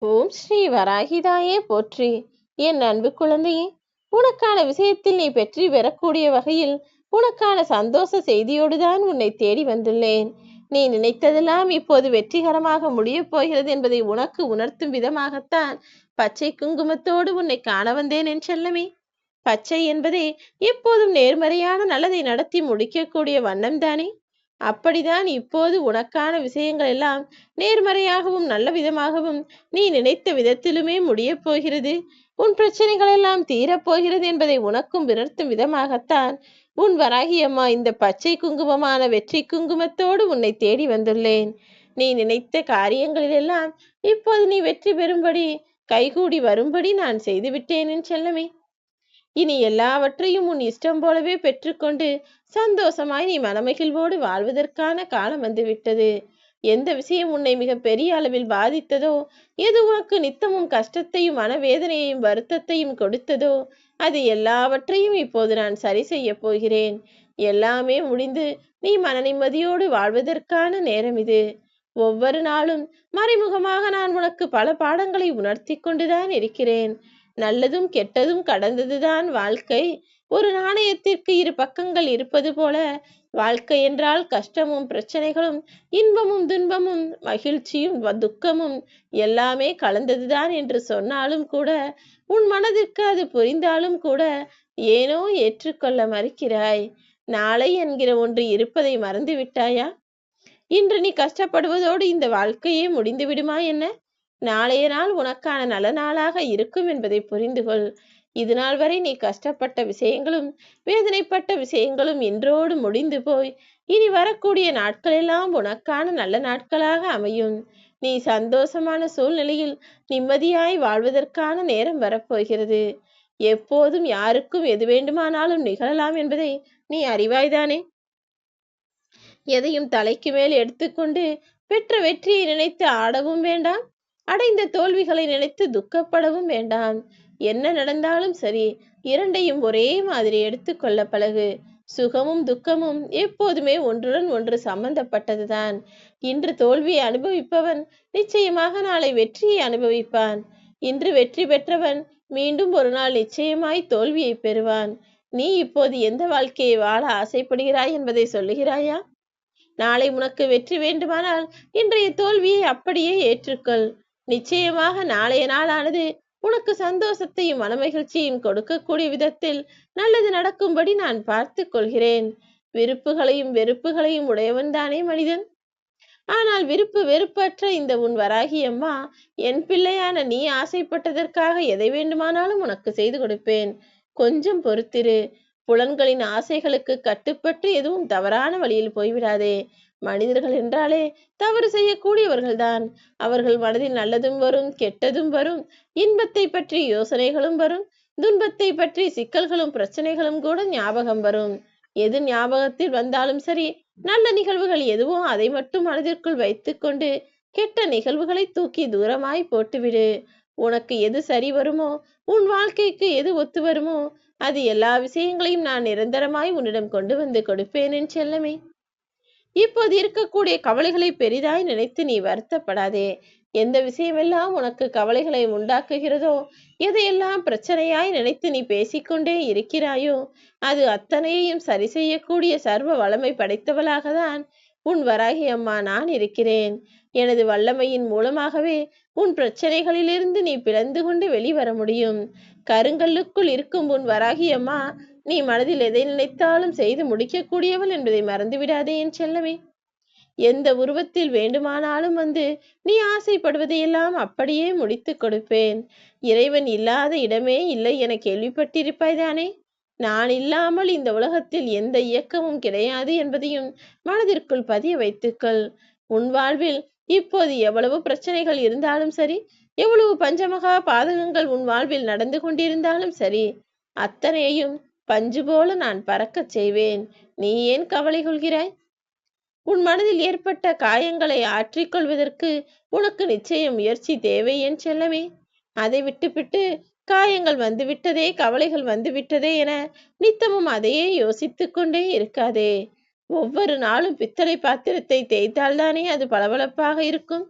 ஓம் ஸ்ரீ வராகிதாயே போற்றி. என் அன்பு குழந்தையே, உனக்கான விஷயத்தில் நீ வெற்றி பெறக்கூடிய வகையில் உனக்கான சந்தோஷ செய்தியோடுதான் உன்னை தேடி வந்துள்ளேன். நீ நினைத்ததெல்லாம் இப்போது வெற்றிகரமாக முடியப் போகிறது என்பதை உனக்கு உணர்த்தும் விதமாகத்தான் பச்சை குங்குமத்தோடு உன்னை காண வந்தேன் என் செல்லமே. பச்சை என்பதே எப்போதும் நேர்மறையான நல்லதை நடத்தி முடிக்கக்கூடிய வண்ணம் தானே. அப்படிதான் இப்போது உனக்கான விஷயங்கள் எல்லாம் நேர்மறையாகவும் நல்ல விதமாகவும் நீ நினைத்த விதத்திலுமே முடியப் போகிறது. உன் பிரச்சனைகள் எல்லாம் தீரப்போகிறது என்பதை உனக்கும் உணர்த்தும் விதமாகத்தான் உன் வராகியம்மா இந்த பச்சை குங்குமமான வெற்றி குங்குமத்தோடு உன்னை தேடி வந்துள்ளேன். நீ நினைத்த காரியங்களிலெல்லாம் இப்போது நீ வெற்றி பெறும்படி கைகூடி வரும்படி நான் செய்துவிட்டேன் என் செல்லமே. இனி எல்லாவற்றையும் உன் இஷ்டம் போலவே பெற்றுக்கொண்டு சந்தோஷமாய் நீ மனமகிழ்வோடு வாழ்வதற்கான காலம் வந்துவிட்டது. எந்த விஷயம் உன்னை மிக பெரிய அளவில் பாதித்ததோ, எது உனக்கு நித்தமும் கஷ்டத்தையும் மனவேதனையையும் வருத்தத்தையும் கொடுத்ததோ, அது எல்லாவற்றையும் இப்போது நான் சரி செய்ய போகிறேன். எல்லாமே முடிந்து நீ மன நிம்மதியோடு வாழ்வதற்கான நேரம் இது. ஒவ்வொரு நாளும் மறைமுகமாக நான் உனக்கு பல பாடங்களை உணர்த்தி கொண்டுதான் இருக்கிறேன். நல்லதும் கெட்டதும் கடந்ததுதான் வாழ்க்கை. ஒரு நாணயத்திற்கு இரு பக்கங்கள் இருப்பது போல வாழ்க்கை என்றால் கஷ்டமும் பிரச்சனைகளும் இன்பமும் துன்பமும் மகிழ்ச்சியும் துக்கமும் எல்லாமே கலந்ததுதான் என்று சொன்னாலும் கூட, உன் மனதிற்கு அது புரிந்தாலும் கூட ஏனோ ஏற்றுக்கொள்ள மறுக்கிறாய். நாளை என்கிற ஒன்று இருப்பதை மறந்து விட்டாயா? இன்று நீ கஷ்டப்படுவதோடு இந்த வாழ்க்கையே முடிந்து விடுமா என்ன? நாளைய நாள் உனக்கான நல்ல நாளாக இருக்கும் என்பதை புரிந்து கொள். இது நாள் வரை நீ கஷ்டப்பட்ட விஷயங்களும் வேதனைப்பட்ட விஷயங்களும் இன்றோடு முடிந்து போய் இனி வரக்கூடிய நாட்களெல்லாம் உனக்கான நல்ல நாட்களாக அமையும். நீ சந்தோஷமான சூழ்நிலையில் நிம்மதியாய் வாழ்வதற்கான நேரம் வரப்போகிறது. எப்போதும் யாருக்கும் எது வேண்டுமானாலும் நிகழலாம் என்பதை நீ அறிவாய்தானே. எதையும் தலைக்கு மேல் எடுத்துக்கொண்டு பெற்ற வெற்றியை நினைத்து ஆடவும் வேண்டாம், அடைந்த தோல்விகளை நினைத்து துக்கப்படவும் வேண்டாம். என்ன நடந்தாலும் சரி, இரண்டையும் ஒரே மாதிரி எடுத்துக்கொள்ள பழகு. சுகமும் துக்கமும் எப்போதுமே ஒன்றுடன் ஒன்று சம்பந்தப்பட்டதுதான். இன்று தோல்வியை அனுபவிப்பவன் நிச்சயமாக நாளை வெற்றியை அனுபவிப்பான். இன்று வெற்றி பெற்றவன் மீண்டும் ஒரு நாள் நிச்சயமாய் தோல்வியை பெறுவான். நீ இப்போது எந்த வாழ்க்கையை வாழ ஆசைப்படுகிறாய் என்பதை சொல்லுகிறாயா? நாளை உனக்கு வெற்றி வேண்டுமானால் இன்றைய தோல்வியை அப்படியே ஏற்றுக்கொள். நிச்சயமாக நாளைய நாளானது உனக்கு சந்தோஷத்தையும் மனமகிழ்ச்சியையும் கொடுக்கக்கூடிய விதத்தில் நல்லது நடக்கும்படி நான் பார்த்து கொள்கிறேன். விருப்புகளையும் வெறுப்புகளையும் உடையவன்தானே மனிதன். ஆனால் விருப்பு வெறுப்பற்ற இந்த உன் வராகியம்மா, என் பிள்ளையான நீ ஆசைப்பட்டதற்காக எதை வேண்டுமானாலும் உனக்கு செய்து கொடுப்பேன். கொஞ்சம் பொறுத்திரு. புலன்களின் ஆசைகளுக்கு கட்டுப்பட்டு எதுவும் தவறான வழியில் போய்விடாதே. மனிதர்கள் என்றாலே தவறு செய்யக்கூடியவர்கள்தான். அவர்கள் மனதில் நல்லதும் வரும், கெட்டதும் வரும். இன்பத்தை பற்றி யோசனைகளும் வரும், துன்பத்தை பற்றி சிக்கல்களும் பிரச்சனைகளும் கூட ஞாபகம் வரும். எது ஞாபகத்தில் வந்தாலும் சரி, நல்ல நிகழ்வுகள் எதுவோ அதை மட்டும் மனதிற்குள் வைத்துக்கொண்டு கெட்ட நிகழ்வுகளை தூக்கி தூரமாய் போட்டுவிடு. உனக்கு எது சரி வருமோ, உன் வாழ்க்கைக்கு எது ஒத்து வருமோ, அது எல்லா விஷயங்களையும் நான் நிரந்தரமாய் உன்னிடம் கொண்டு வந்து கொடுப்பேன் என் செல்லமே. இப்போது இருக்கக்கூடிய கவலைகளை பெரிதாய் நினைத்து நீ வருத்தப்படாதே. எந்த விஷயமெல்லாம் உனக்கு கவலைகளை உண்டாக்குகிறதோ, எதையெல்லாம் பிரச்சனையாய் நினைத்து நீ பேசிக்கொண்டே இருக்கிறாயோ, அது அத்தனையையும் சரி செய்யக்கூடிய சர்வ வல்லமை படைத்தவளாக தான் உன் வராகி அம்மா நான் இருக்கிறேன். எனது வல்லமையின் மூலமாகவே உன் பிரச்சனைகளிலிருந்து நீ பிளந்து கொண்டு வெளிவர முடியும். கருங்கல்லுக்குள் இருக்கும் உன் வராகி அம்மா, நீ மனதில் எதை நினைத்தாலும் செய்து முடிக்கக்கூடியவள் என்பதை மறந்துவிடாதே என் செல்லமே. எந்த உருவத்தில் வேண்டுமானாலும் வந்து நீ ஆசைப்படுவதையெல்லாம் அப்படியே முடித்து கொடுப்பேன். இறைவன் இல்லாத இடமே இல்லை என கேள்விப்பட்டிருப்பாய்தானே. நான் இல்லாமல் இந்த உலகத்தில் எந்த இயக்கமும் கிடையாது என்பதையும் மனதிற்குள் பதிய வைத்துக்கள். உன் வாழ்வில் இப்போது எவ்வளவு பிரச்சனைகள் இருந்தாலும் சரி, எவ்வளவு பஞ்சமகா பாதகங்கள் உன் வாழ்வில் நடந்து கொண்டிருந்தாலும் சரி, அத்தனையையும் பஞ்சு போல நான் பறக்கச் செய்வேன். நீ ஏன் கவலை கொள்கிறாய்? உன் மனதில் ஏற்பட்ட காயங்களை ஆற்றிக்கொள்வதற்கு உனக்கு நிச்சயம் முயற்சி தேவை என் செல்லமே. அதை விட்டுவிட்டு காயங்கள் வந்துவிட்டதே, கவலைகள் வந்துவிட்டதே என நித்தமும் அதையே யோசித்து கொண்டே இருக்காதே. ஒவ்வொரு நாளும் பித்தளை பாத்திரத்தை தேய்த்தால்தானே அது பளபளப்பாக இருக்கும்.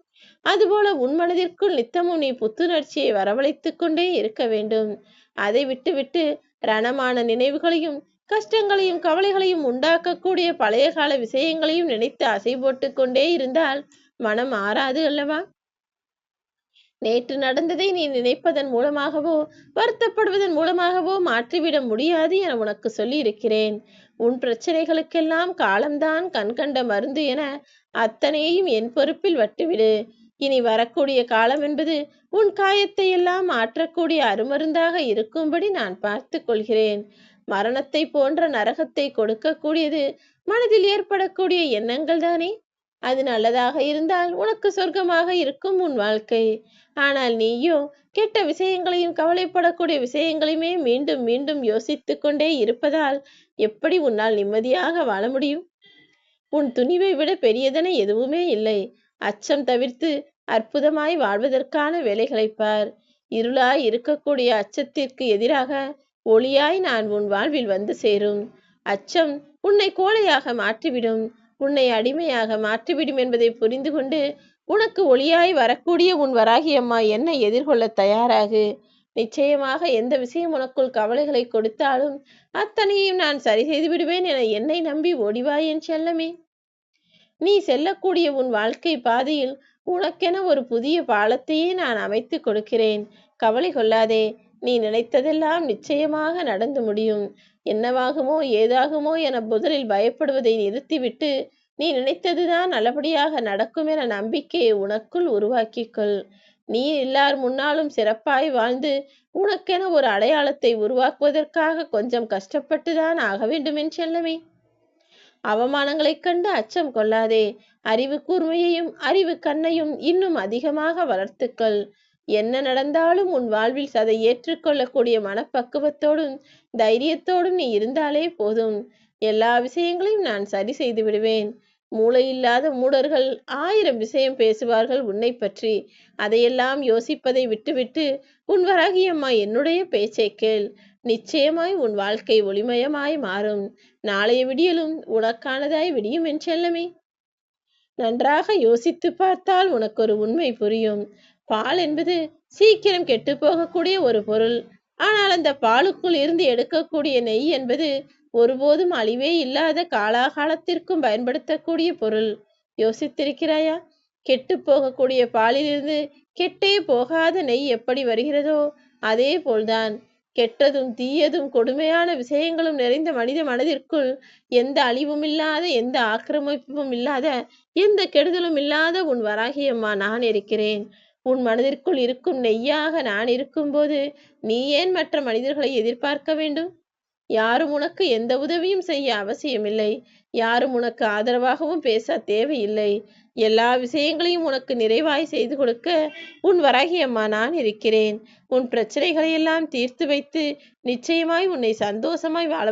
அதுபோல உன் மனதிற்குள் நித்தமும் நீ புத்துணர்ச்சியை வரவழைத்துக் கொண்டே இருக்க வேண்டும். அதை விட்டுவிட்டு ரணமான நினைவுகளையும் கஷ்டங்களையும் கவலைகளையும் உண்டாக்கக்கூடிய பழைய கால விஷயங்களையும் நினைத்து அசை போட்டு கொண்டே இருந்தால் மனம் ஆறாது அல்லவா? நேற்று நடந்ததை நீ நினைப்பதன் மூலமாகவோ வருத்தப்படுவதன் மூலமாகவோ மாற்றிவிட முடியாது என உனக்கு சொல்லி இருக்கிறேன். உன் பிரச்சனைகளுக்கெல்லாம் காலம்தான் கண்கண்ட மருந்து என அத்தனையும் என் பொறுப்பில் வட்டுவிடு. இனி வரக்கூடிய காலம் என்பது உன் காயத்தை எல்லாம் மாற்றக்கூடிய அருமருந்தாக இருக்கும்படி நான் பார்த்து கொள்கிறேன். மரணத்தை போன்ற நரகத்தை கொடுக்கக்கூடியது மனதில் ஏற்படக்கூடிய எண்ணங்கள் தானே. அது நல்லதாக இருந்தால் உனக்கு சொர்க்கமாக இருக்கும் உன் வாழ்க்கை. ஆனால் நீயோ கெட்ட விஷயங்களையும் கவலைப்படக்கூடிய விஷயங்களையுமே மீண்டும் மீண்டும் யோசித்து கொண்டே இருப்பதால் எப்படி உன்னால் நிம்மதியாக வாழ முடியும்? உன் துணிவை விட பெரியதென எதுவுமே இல்லை. அச்சம் தவிர்த்து அற்புதமாய் வாழ்வதற்கான வேலைகளை பார். இருளாய் இருக்கக்கூடிய அச்சத்திற்கு எதிராக ஒளியாய் நான் உன் வாழ்வில் வந்து சேரும். அச்சம் உன்னை கோழையாக மாற்றிவிடும், உன்னை அடிமையாக மாற்றிவிடும் என்பதை புரிந்து கொண்டு உனக்கு ஒளியாய் வரக்கூடிய உன் வராகி அம்மா என்னை எதிர்கொள்ள தயாராகு. நிச்சயமாக எந்த விஷயம் உனக்குள் கவலைகளை கொடுத்தாலும் அத்தனையும் நான் சரி செய்து விடுவேன் என என்னை நம்பி ஓடிவாய் என் செல்லமே. நீ செல்லக்கூடிய உன் வாழ்க்கை பாதையில் உனக்கென ஒரு புதிய பாலத்தையே நான் அமைத்து கொடுக்கிறேன். கவலை கொள்ளாதே. நீ நினைத்ததெல்லாம் நிச்சயமாக நடந்து முடியும். என்னவாகுமோ ஏதாகுமோ என முதலில் பயப்படுவதை நிறுத்திவிட்டு நீ நினைத்ததுதான் நல்லபடியாக நடக்கும் என நம்பிக்கையை உனக்குள் உருவாக்கிக்கொள். நீ எல்லார் முன்னாலும் சிறப்பாய் வாழ்ந்து உனக்கென ஒரு அடையாளத்தை உருவாக்குவதற்காக கொஞ்சம் கஷ்டப்பட்டுதான் ஆக வேண்டும் என் செல்லமே. அவமானங்களைக் கண்டு அச்சம் கொள்ளாதே. அறிவு கூர்மையையும் அறிவு கண்ணையும் இன்னும் அதிகமாக வளர்த்துக்கள். என்ன நடந்தாலும் உன் வாழ்வில் அதை ஏற்றுக்கொள்ளக்கூடிய மனப்பக்குவத்தோடும் தைரியத்தோடும் நீ இருந்தாலே போதும். எல்லா விஷயங்களையும் நான் சரி செய்து விடுவேன். மூளையில்லாத மூடர்கள் 1000 விஷயம் பேசுவார்கள் உன்னை பற்றி. அதையெல்லாம் யோசிப்பதை விட்டுவிட்டு உன் வராகியம்மா என்னுடைய பேச்சை கேள். நிச்சயமாய் உன் வாழ்க்கை ஒளிமயமாய் மாறும். நாளைய விடியலும் உனக்கானதாய் விடியும் என் செல்லமே. நன்றாக யோசித்து பார்த்தால் உனக்கு ஒரு உண்மை புரியும். பால் என்பது சீக்கிரம் கெட்டு போகக்கூடிய ஒரு பொருள். ஆனால் அந்த பாலுக்குள் இருந்து எடுக்கக்கூடிய நெய் என்பது ஒருபோதும் அழிவே இல்லாத காலாகாலத்திற்கும் பயன்படுத்தக்கூடிய பொருள். யோசித்திருக்கிறாயா? கெட்டு போகக்கூடிய பாலிலிருந்து கெட்டே போகாத நெய் எப்படி வருகிறதோ அதே போல்தான் கெட்டதும் தீயதும் கொடுமையான விஷயங்களும் நிறைந்த மனித மனதிற்குள் எந்த அழிவும் இல்லாத, எந்த ஆக்கிரமிப்பும் இல்லாத, எந்த கெடுதலும் இல்லாத உன் வராகியம்மா நான் இருக்கிறேன். உன் மனதிற்குள் இருக்கும் நெய்யாக நான் இருக்கும்போது நீ ஏன் மற்ற மனிதர்களை எதிர்பார்க்க வேண்டும்? யாரும் உனக்கு எந்த உதவியும் செய்ய அவசியமில்லை. யாரும் உனக்கு ஆதரவாகவும் பேச தேவையில்லை. எல்லா விஷயங்களையும் உனக்கு நிறைவாய் செய்து கொடுக்க உன் வராகியம்மா நான் இருக்கிறேன். உன் பிரச்சனைகளை எல்லாம் தீர்த்து வைத்து நிச்சயமாய் உன்னை சந்தோஷமாய் வாழ